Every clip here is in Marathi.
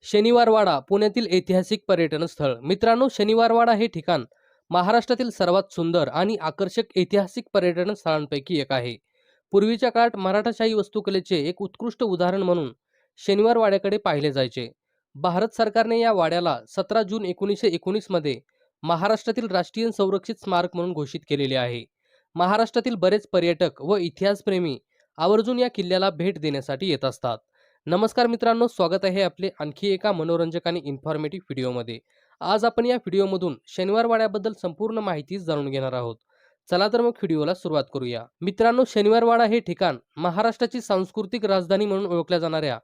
शनिवारवाडा पुण्यातील ऐतिहासिक पर्यटन स्थळ. मित्रांनो, शनिवारवाडा हे ठिकाण महाराष्ट्रातील सर्वात सुंदर आणि आकर्षक ऐतिहासिक पर्यटन स्थळांपैकी एक आहे. पूर्वीच्या काळात मराठाशाही वास्तुकलेचे एक उत्कृष्ट उदाहरण म्हणून शनिवारवाड्याकडे पाहिले जायचे. भारत सरकारने या वाड्याला 17 जून 1919 मध्ये महाराष्ट्रातील राष्ट्रीय संरक्षित स्मारक म्हणून घोषित केलेले आहे. महाराष्ट्रातील बरेच पर्यटक व इतिहासप्रेमी आवर्जून या किल्ल्याला भेट देण्यासाठी येत असतात. नमस्कार मित्रांनो, स्वागत आहे आपले आणखी एका मनोरंजक आणि इन्फॉर्मेटिव्ह व्हिडिओमध्ये. आज आपण या व्हिडिओमधून शनिवारवाड्याबद्दल संपूर्ण माहिती जाणून घेणार आहोत. चला तर मग व्हिडिओला सुरुवात करूया. मित्रांनो, शनिवारवाडा हे ठिकाण महाराष्ट्राची सांस्कृतिक राजधानी म्हणून ओळखल्या जाणाऱ्या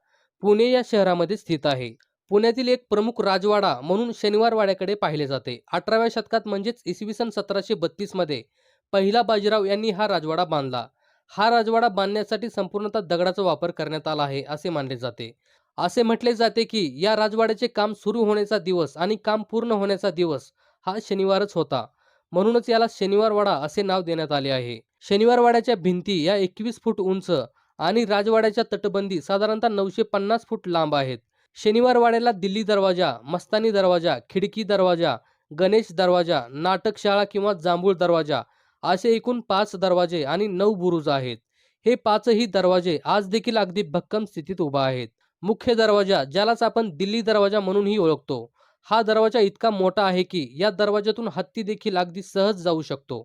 पुणे या शहरामध्ये स्थित आहे. पुण्यातील एक प्रमुख राजवाडा म्हणून शनिवारवाड्याकडे पाहिले जाते. 18व्या शतकात म्हणजेच इसवी सन 1732 मध्ये पहिला बाजीराव यांनी हा राजवाडा बांधला. हा राजवाडा बांधण्यासाठी संपूर्णतः दगडाचा वापर करण्यात आला आहे असे मानले जाते. असे म्हटले जाते की या राजवाड्याचे काम सुरू होण्याचा दिवस आणि काम पूर्ण होण्याचा दिवस हा शनिवारच होता. म्हणूनच याला शनिवारवाडा असे नाव देण्यात आले आहे. शनिवारवाड्याच्या भिंती या 21 फूट उंच आणि राजवाड्याच्या तटबंदी साधारणतः 950 फूट लांब आहेत. शनिवारवाड्याला दिल्ली दरवाजा, मस्तानी दरवाजा, खिडकी दरवाजा, गणेश दरवाजा, नाटकशाळा किंवा जांभूळ दरवाजा असे एकूण 5 दरवाजे आणि 9 बुरुज आहेत. हे 5ही दरवाजे आज देखील अगदी भक्कम स्थितीत उभा आहेत. मुख्य दरवाजा, ज्यालाच आपण दिल्ली दरवाजा म्हणूनही ओळखतो, हा दरवाजा इतका मोठा आहे की या दरवाजातून हत्ती देखील अगदी सहज जाऊ शकतो.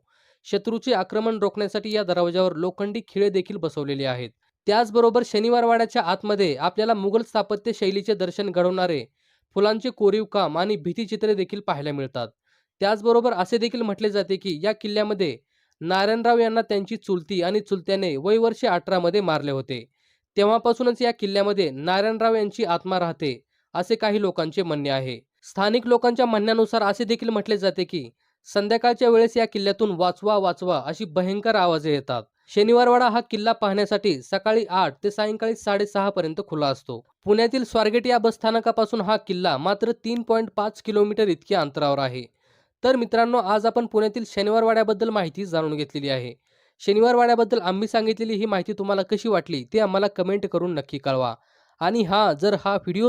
शत्रूचे आक्रमण रोखण्यासाठी या दरवाजावर लोखंडी खिळे देखील बसवलेले आहेत. त्याचबरोबर शनिवारवाड्याच्या आतमध्ये आपल्याला मुघल स्थापत्य शैलीचे दर्शन घडवणारे फुलांचे कोरीव काम आणि भित्तिचित्रे देखील पाहायला मिळतात. त्याचबरोबर असे देखील म्हटले जाते की या किल्ल्यामध्ये नारायणराव यांना त्यांची चुलती आणि चुलत्याने वय वर्षे 18 मध्ये मारले होते. तेव्हापासूनच या किल्ल्यामध्ये नारायणराव यांची आत्मा राहते असे काही लोकांचे म्हणणे आहे. स्थानिक लोकांच्या म्हणण्यानुसार असे देखील म्हटले जाते की संध्याकाळच्या वेळेस या किल्ल्यातून वाचवा वाचवा अशी भयंकर आवाजे येतात. शनिवारवाडा हा किल्ला पाहण्यासाठी सकाळी 8 ते सायंकाळी 6:30 पर्यंत खुला असतो. पुण्यातील स्वारगेट या बसस्थानकापासून हा किल्ला मात्र 3.5 किलोमीटर इतक्या अंतरावर आहे. तर मित्रांनो, आज आपण पुण्यातील शनिवारवाड्याबद्दल माहिती जाणून घेतलेली आहे. शनिवारवाड्याबद्दल आम्ही सांगितलेली ही माहिती तुम्हाला कशी वाटली ते आम्हाला कमेंट करून नक्की कळवा. आणि जर हा व्हिडिओ